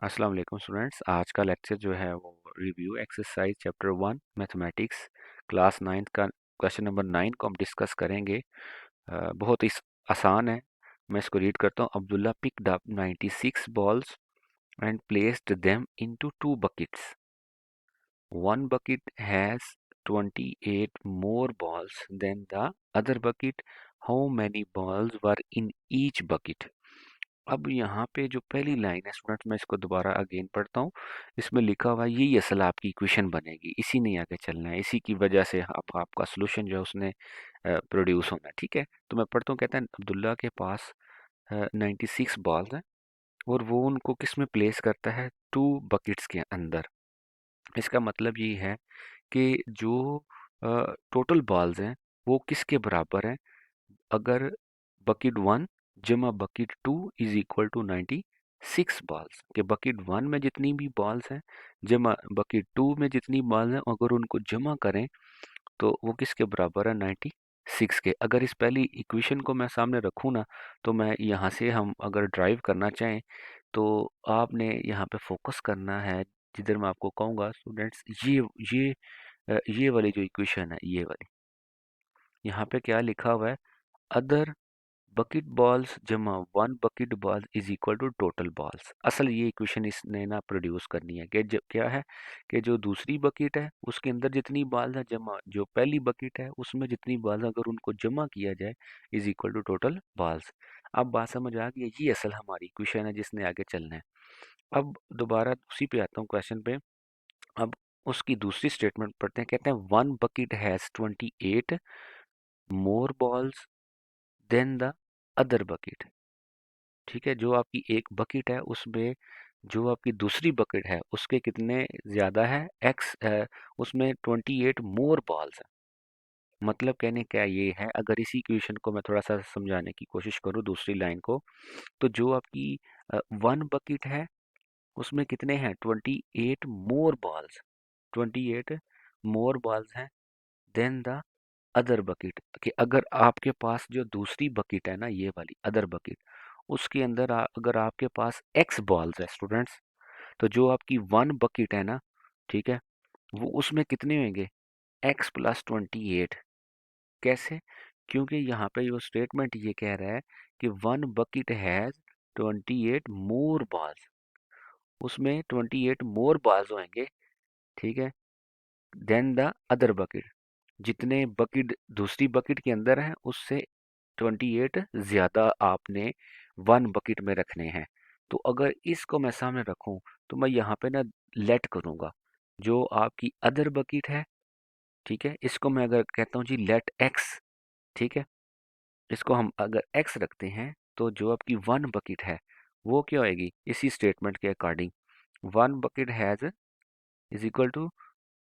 अस्सलाम वालेकुम स्टूडेंट्स। आज का लेक्चर जो है वो review exercise chapter 1 mathematics class 9 का क्वेश्चन नंबर 9 को हम डिस्कस करेंगे। बहुत ही आसान है। मैं इसको रीड करता हूँ। Abdullah picked up 96 balls and placed them into two buckets. One bucket has 28 more balls than the other bucket. How many balls were in each bucket? अब यहाँ पे जो पहली लाइन है स्टूडेंट, मैं इसको दोबारा अगेन पढ़ता हूँ। इसमें लिखा हुआ है यही असल आपकी इक्वेशन बनेगी, इसी ने आगे चलना है, इसी की वजह से आपका सोल्यूशन जो है उसने प्रोड्यूस होना है। ठीक है, तो मैं पढ़ता हूँ। कहता है अब्दुल्ला के पास 96 बॉल्स हैं और वो उनको किस में प्लेस करता है? टू बकेट्स के अंदर। इसका मतलब ये है कि जो टोटल बॉल्स हैं वो किसके बराबर हैं? अगर बकेट 1 जमा bucket 2 is equal to 96 balls, के बकेट 1 में जितनी भी बॉल्स हैं जमा बकेट 2 में जितनी बॉल्स हैं, अगर उनको जमा करें तो वो किसके बराबर है? 96 के। अगर इस पहली इक्वेशन को मैं सामने रखूँ ना, तो मैं यहाँ से हम अगर ड्राइव करना चाहें तो आपने यहाँ पे फोकस करना है। जिधर मैं आपको कहूँगा स्टूडेंट्स, ये ये वाली जो इक्वेशन है, ये वाली, यहाँ पे क्या लिखा हुआ है? अदर बकेट बॉल्स जमा one bucket balls is equal to total balls. असल ये इक्वेशन इसने ना प्रोड्यूस करनी है कि क्या है कि जो दूसरी बकेट है उसके अंदर जितनी बॉल्स है जमा जो पहली बकेट है उसमें जितनी बॉल्स, अगर उनको जमा किया जाए, is equal to total balls. अब बात समझ आ गई? ये असल हमारी इक्वेशन है जिसने आगे चलना है। अब दोबारा उसी पे आता हूँ, क्वेश्चन पे। अब उसकी दूसरी स्टेटमेंट पढ़ते हैं। कहते हैं one bucket has 28 more balls than the other bucket. ठीक है, जो आपकी एक बकेट है उसमें जो आपकी दूसरी बकेट है उसके कितने ज्यादा है? एक्स है, उसमें 28 मोर बॉल्स है। मतलब कहने क्या ये है, अगर इसी इक्वेशन को मैं थोड़ा सा समझाने की कोशिश करूँ दूसरी लाइन को, तो जो आपकी वन बकेट है उसमें कितने हैं? 28 मोर बॉल्स, 28 मोर बॉल्स हैं देन द अदर बकेट। कि अगर आपके पास जो दूसरी बकेट है ना, ये वाली अदर बकेट, उसके अंदर अगर आपके पास एक्स बॉल्स है स्टूडेंट्स, तो जो आपकी वन बकेट है ना, ठीक है, वो उसमें कितने होंगे? X plus 28। कैसे? क्योंकि यहाँ पे वो स्टेटमेंट ये कह रहा है कि one bucket has 28 more balls, उसमें 28 मोर बॉल्स होंगे। ठीक है, देन द अदर बकेट, जितने बकेट दूसरी बकेट के अंदर है उससे 28 ज्यादा आपने वन बकेट में रखने हैं। तो अगर इसको मैं सामने रखूं तो मैं यहाँ पे ना लेट करूंगा जो आपकी अदर बकेट है। ठीक है, इसको मैं अगर कहता हूँ जी लेट एक्स, ठीक है, इसको हम अगर एक्स रखते हैं तो जो आपकी वन बकेट है वो क्या होएगी? इसी स्टेटमेंट के according one bucket has is equal to,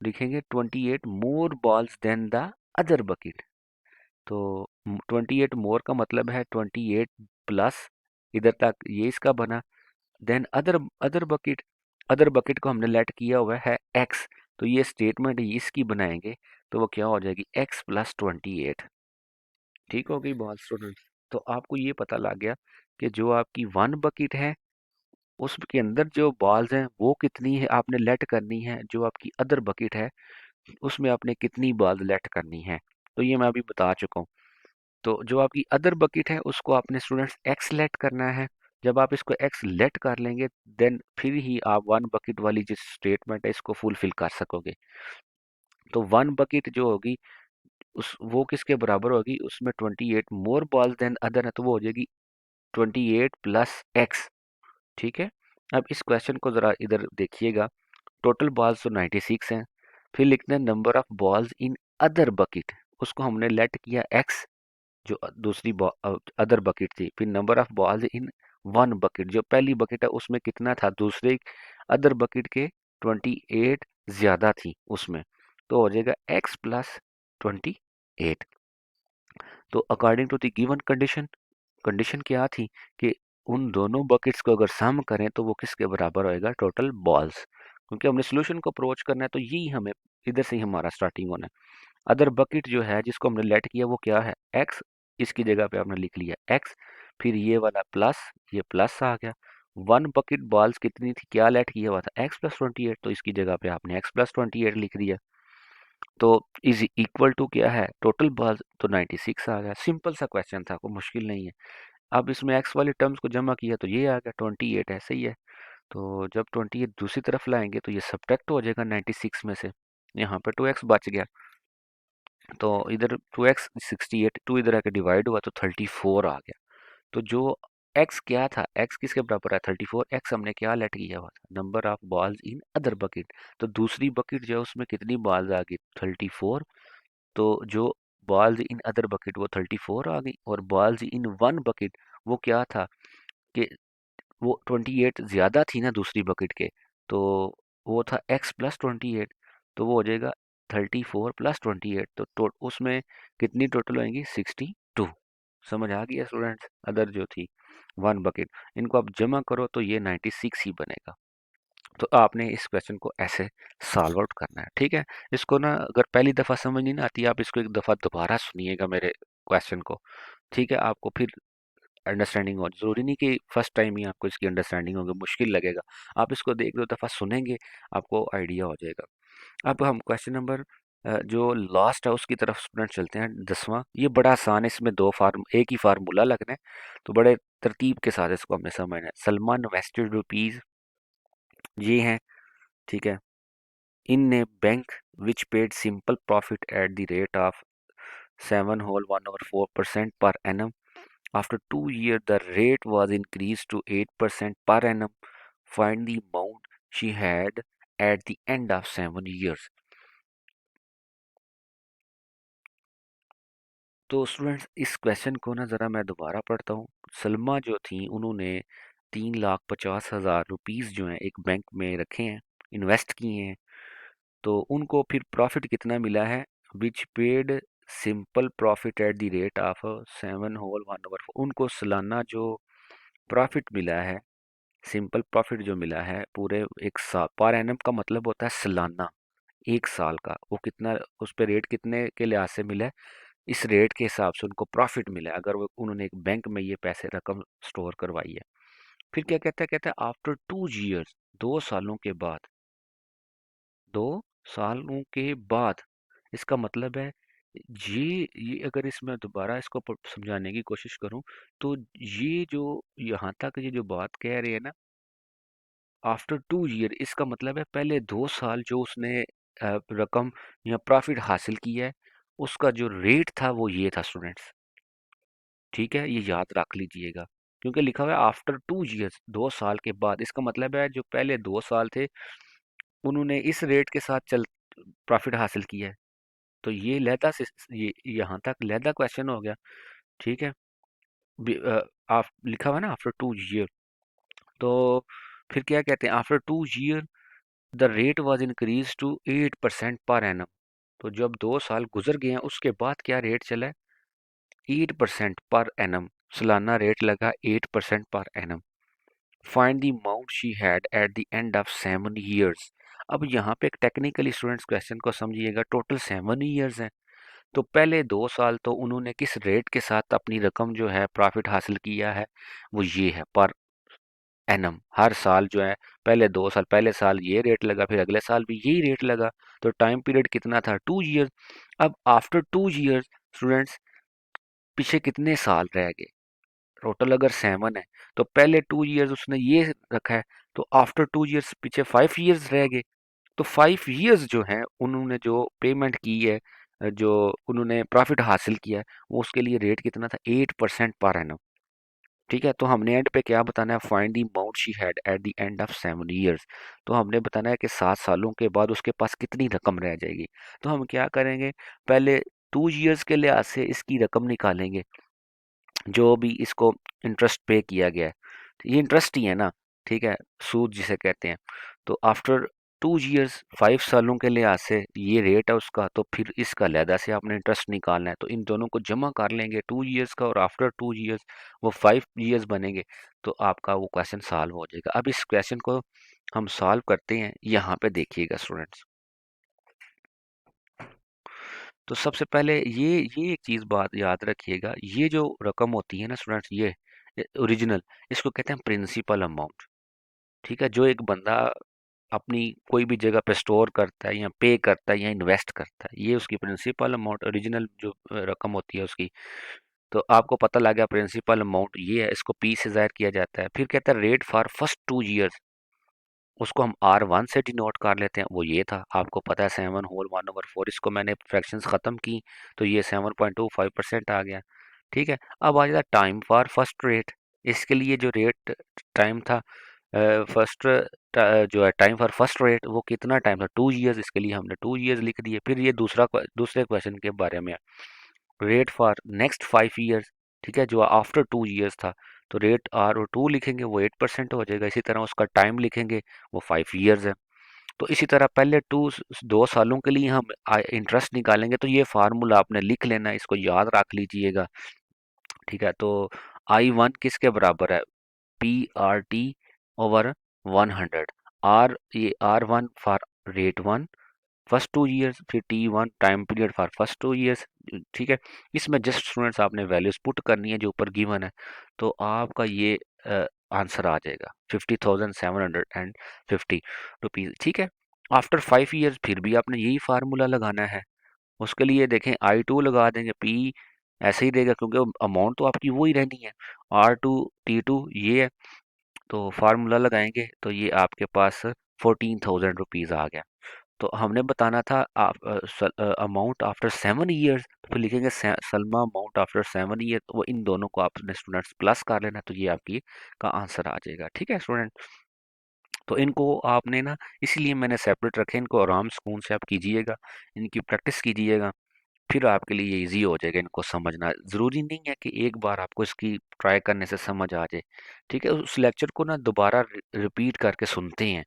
लिखेंगे 28 more balls than the other bucket. तो 28 मोर का मतलब है 28 प्लस, इधर तक ये इसका बना, then other other bucket, other bucket को हमने लेट किया हुआ है एक्स, तो ये स्टेटमेंट इसकी बनाएंगे तो वो क्या हो जाएगी? X plus 28। ठीक हो गई बात स्टूडेंट? तो आपको ये पता लग गया कि जो आपकी वन बकेट है उसके अंदर जो बॉल्स हैं वो कितनी है आपने लेट करनी है, जो आपकी अदर बकेट है उसमें आपने कितनी बॉल्स लेट करनी है। तो ये मैं अभी बता चुका हूँ। तो जो आपकी अदर बकेट है उसको आपने स्टूडेंट्स एक्स लेट करना है। जब आप इसको एक्स लेट कर लेंगे देन फिर ही आप वन बकेट वाली जो स्टेटमेंट है इसको फुलफिल कर सकोगे। तो वन बकेट जो होगी उस वो किसके बराबर होगी? उसमें 28 मोर बॉल्स देन अदर है तो वो हो जाएगी 28 प्लस एक्स। ठीक है, अब इस क्वेश्चन को जरा इधर देखिएगा। टोटल बॉल्स तो 96 हैं। फिर लिखते हैं number of balls in other bucket, उसको हमने लेट किया एक्स, जो दूसरी अदर बकेट थी। फिर number of balls in one bucket, जो पहली बकेट है उसमें कितना था? दूसरे अदर बकेट के 28 ज्यादा थी उसमें, तो हो जाएगा एक्स प्लस 28। तो according to the given condition, condition क्या थी कि उन दोनों बकेट्स को अगर सम करें तो वो किसके बराबर होएगा? Total balls. क्योंकि हमने सोल्यूशन को अप्रोच करना है तो यही हमें इधर से ही हमारा स्टार्टिंग होना है। अदर बकेट जो है जिसको हमने लेट किया वो क्या है? एक्स, इसकी जगह पे आपने लिख लिया एक्स, फिर ये वाला प्लस, ये प्लस आ गया, वन बकेट बॉल्स कितनी थी, क्या लेट किया हुआ था, x+28, तो इसकी जगह पे आपने x+28 लिख दिया। तो इज इक्वल टू क्या है, टोटल बॉल्स तो 96 आ गया। सिंपल सा क्वेश्चन था, कोई मुश्किल नहीं है। अब इसमें x वाली टर्म्स को जमा किया तो ये आ गया 28 है, सही है। तो जब 28 दूसरी तरफ लाएंगे तो ये सब्ट्रैक्ट हो जाएगा 96 में से, यहाँ पे 2x बच गया। तो इधर 2x 68, 2 इधर आके डिवाइड हुआ तो 34 आ गया। तो जो x क्या था, x किसके बराबर है 34, x हमने क्या लेट किया हुआ था, number of balls in other bucket. तो दूसरी बकेट जो है उसमें कितनी बॉल्स आ गई 34। तो जो बॉल्स इन अदर बकेट वो 34 आ गई, और बॉल्स इन वन बकेट वो क्या था कि वो 28 ज़्यादा थी ना दूसरी बकेट के। तो वो था x+28, तो वो हो जाएगा 34 + 28। तो उसमें कितनी टोटल होएंगी 62। समझ आ गया स्टूडेंट्स, अदर जो थी वन बकेट, इनको आप जमा करो तो ये 96 ही बनेगा। तो आपने इस क्वेश्चन को ऐसे सॉल्व आउट करना है, ठीक है। इसको ना अगर पहली दफ़ा समझ नहीं ना आती, आप इसको एक दफ़ा दोबारा सुनिएगा मेरे क्वेश्चन को, ठीक है। आपको फिर अंडरस्टैंडिंग हो, ज़रूरी नहीं कि फर्स्ट टाइम ही आपको इसकी अंडरस्टैंडिंग होगी, मुश्किल लगेगा। आप इसको एक दो दफ़ा सुनेंगे, आपको आइडिया हो जाएगा। अब हम क्वेश्चन नंबर जो लास्ट है उसकी तरफ स्टूडेंट चलते हैं, 10वां। ये बड़ा आसान है, इसमें दो फार्म एक ही फार्मूला लगना है, तो बड़े तरतीब के साथ इसको हमने समझना है। सलमान इन्वेस्टेड रुपीज़ ये हैं, ठीक है, in a bank which paid simple profit at the rate of 7.1/4% per annum. After 2 years, the rate was increased to 8% per annum. Find the amount she had at the end of 7 years. तो students इस question को ना ज़रा मैं दोबारा पढ़ता हूँ। सलमा जो थी उन्होंने 3,50,000 रुपीज़ जो हैं एक बैंक में रखे हैं, इन्वेस्ट किए हैं। तो उनको फिर प्रॉफिट कितना मिला है, which paid simple profit at the rate of 7/1/4। उनको सालाना जो प्रॉफिट मिला है, सिंपल प्रॉफिट जो मिला है पूरे एक साल, पर एनम का मतलब होता है सालाना, एक साल का, वो कितना, उस पे रेट कितने के लिहाज से मिला है, इस रेट के हिसाब से उनको प्रॉफिट मिला है, अगर वो उन्होंने एक बैंक में ये पैसे रकम स्टोर करवाई है। फिर क्या कहता है, कहता है आफ्टर 2 years, 2 सालों के बाद, 2 सालों के बाद, इसका मतलब है ये अगर इसमें दोबारा इसको समझाने की कोशिश करूं, तो ये जो यहाँ तक ये जो बात कह रहे हैं ना, आफ्टर 2 year, इसका मतलब है पहले 2 साल जो उसने रकम या प्रॉफिट हासिल किया है, उसका जो रेट था वो ये था स्टूडेंट्स, ठीक है, ये याद रख लीजिएगा। क्योंकि लिखा हुआ है आफ्टर 2 years, 2 साल के बाद, इसका मतलब है जो पहले 2 साल थे उन्होंने इस रेट के साथ चल प्रॉफिट हासिल किया है। तो ये लहदा से ये यहाँ तक लहदा क्वेश्चन हो गया, ठीक है। आप लिखा हुआ है ना आफ्टर 2 year, तो फिर क्या कहते हैं, after 2 year the rate was increase to 8% पर एनम। तो जब 2 साल गुजर गए हैं उसके बाद क्या रेट चला है, 8% पर एनम, सालाना रेट लगा 8% पर annum. Find the amount she had at the end of 7 years। अब यहाँ पे एक टेक्निकली स्टूडेंट्स क्वेश्चन को समझिएगा, टोटल 7 years हैं। तो पहले 2 साल तो उन्होंने किस रेट के साथ अपनी रकम जो है प्रॉफिट हासिल किया है, वो ये है पर एनम, हर साल जो है, पहले 2 साल, पहले साल ये रेट लगा, फिर अगले साल भी यही रेट लगा। तो टाइम पीरियड कितना था 2 years। अब आफ्टर 2 years स्टूडेंट्स पीछे कितने साल रह गए, टोटल अगर 7 है तो पहले 2 years उसने ये रखा है, तो आफ्टर 2 years पीछे 5 years रह गए। तो 5 years जो है उन्होंने जो पेमेंट की है, जो उन्होंने प्रॉफिट हासिल किया है, वो उसके लिए रेट कितना था 8% पर एनम, ठीक है। तो हमने एंड पे क्या बताना है, find the amount she had at the end of 7 years। तो हमने बताना है कि 7 सालों के बाद उसके पास कितनी रकम रह जाएगी। तो हम क्या करेंगे, पहले 2 years के लिहाज से इसकी रकम निकालेंगे, जो भी इसको इंटरेस्ट पे किया गया है, तो ये इंटरेस्ट ही है ना, ठीक है, सूद जिसे कहते हैं। तो आफ्टर 2 years, 5 सालों के लिहाज से ये रेट है उसका, तो फिर इसका लहदा से आपने इंटरेस्ट निकालना है, तो इन दोनों को जमा कर लेंगे 2 years का, और आफ्टर 2 years वो 5 years बनेंगे। तो आपका वो क्वेश्चन सॉल्व हो जाएगा। अब इस क्वेश्चन को हम सॉल्व करते हैं, यहाँ पे देखिएगा स्टूडेंट्स। तो सबसे पहले ये एक चीज़ बात याद रखिएगा, ये जो रकम होती है ना स्टूडेंट्स, ये ओरिजिनल, इसको कहते हैं प्रिंसिपल अमाउंट। ठीक है, जो एक बंदा अपनी कोई भी जगह पे स्टोर करता है या पे करता है या इन्वेस्ट करता है, ये उसकी प्रिंसिपल अमाउंट, ओरिजिनल जो रकम होती है उसकी। तो आपको पता लग गया प्रिंसिपल अमाउंट ये है, इसको पी से ज़ाहिर किया जाता है। फिर कहता है रेट फॉर फर्स्ट 2 ईयर्स, उसको हम R1 से डिनोट कर लेते हैं। वो ये था, आपको पता है 7 होल 1/4, इसको मैंने फ्रैक्शंस ख़त्म की तो ये 7.25% आ गया। ठीक है, अब आ जाता टाइम फॉर फर्स्ट रेट। इसके लिए जो रेट टाइम था, फर्स्ट जो है टाइम फॉर फर्स्ट रेट, वो कितना टाइम था, 2 ईयर्स। इसके लिए हमने 2 ईयर्स लिख दिए। फिर ये दूसरे क्वेश्चन के बारे में, रेट फॉर नेक्स्ट 5 ईयर्स। ठीक है, जो आफ्टर 2 ईयर्स था, तो रेट R2 लिखेंगे, वो 8% हो जाएगा। इसी तरह उसका टाइम लिखेंगे, वो 5 ईयर्स है। तो इसी तरह पहले 2 सालों के लिए हम इंटरेस्ट निकालेंगे। तो ये फार्मूला आपने लिख लेना है, इसको याद रख लीजिएगा। ठीक है, तो I1 किसके बराबर है, PRT/100। ये R1 for rate 1 first 2 years, फिर T1 time period for first 2 years. ठीक है, इसमें जस्ट स्टूडेंट्स आपने वैल्यूज पुट करनी है जो ऊपर गिवन है, तो आपका ये आंसर आ जाएगा 50,750 रुपीज। ठीक है, आफ्टर 5 ईयर्स फिर भी आपने यही फार्मूला लगाना है। उसके लिए देखें I2 लगा देंगे, P ऐसे ही देगा क्योंकि अमाउंट तो आपकी वो ही रहनी है। R2 T2 ये है, तो फार्मूला लगाएंगे तो ये आपके पास 14,000 रुपीज आ गया। तो हमने बताना था अमाउंट आफ्टर 7 ईयर्स, तो फिर लिखेंगे सलमा अमाउंट आफ्टर 7 ईयर। वो इन दोनों को आपने स्टूडेंट्स प्लस कर लेना, तो ये आपकी का आंसर आ जाएगा। ठीक है स्टूडेंट, तो इनको आपने ना, इसीलिए मैंने सेपरेट रखे, इनको आराम सुकून से आप कीजिएगा, इनकी प्रैक्टिस कीजिएगा, फिर आपके लिए ये इजी हो जाएगा इनको समझना। ज़रूरी नहीं है कि एक बार आपको इसकी ट्राई करने से समझ आ जाए। ठीक है, उस लेक्चर को ना दोबारा रिपीट करके सुनते हैं।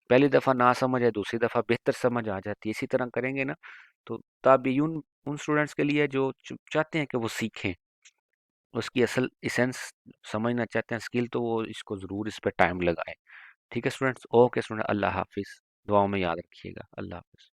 पहली दफ़ा ना समझ आए, दूसरी दफ़ा बेहतर समझ आ जाती है। इसी तरह करेंगे ना, तो तब ये उन उन स्टूडेंट्स के लिए जो चाहते हैं कि वो सीखें, उसकी असल इसेंस समझना चाहते हैं, स्किल, तो वो इसको ज़रूर इस पे टाइम लगाएं। ठीक है स्टूडेंट्स, ओके स्टूडेंट, अल्लाह हाफिज़। दुआओं में याद रखिएगा। अल्लाह हाफिज़।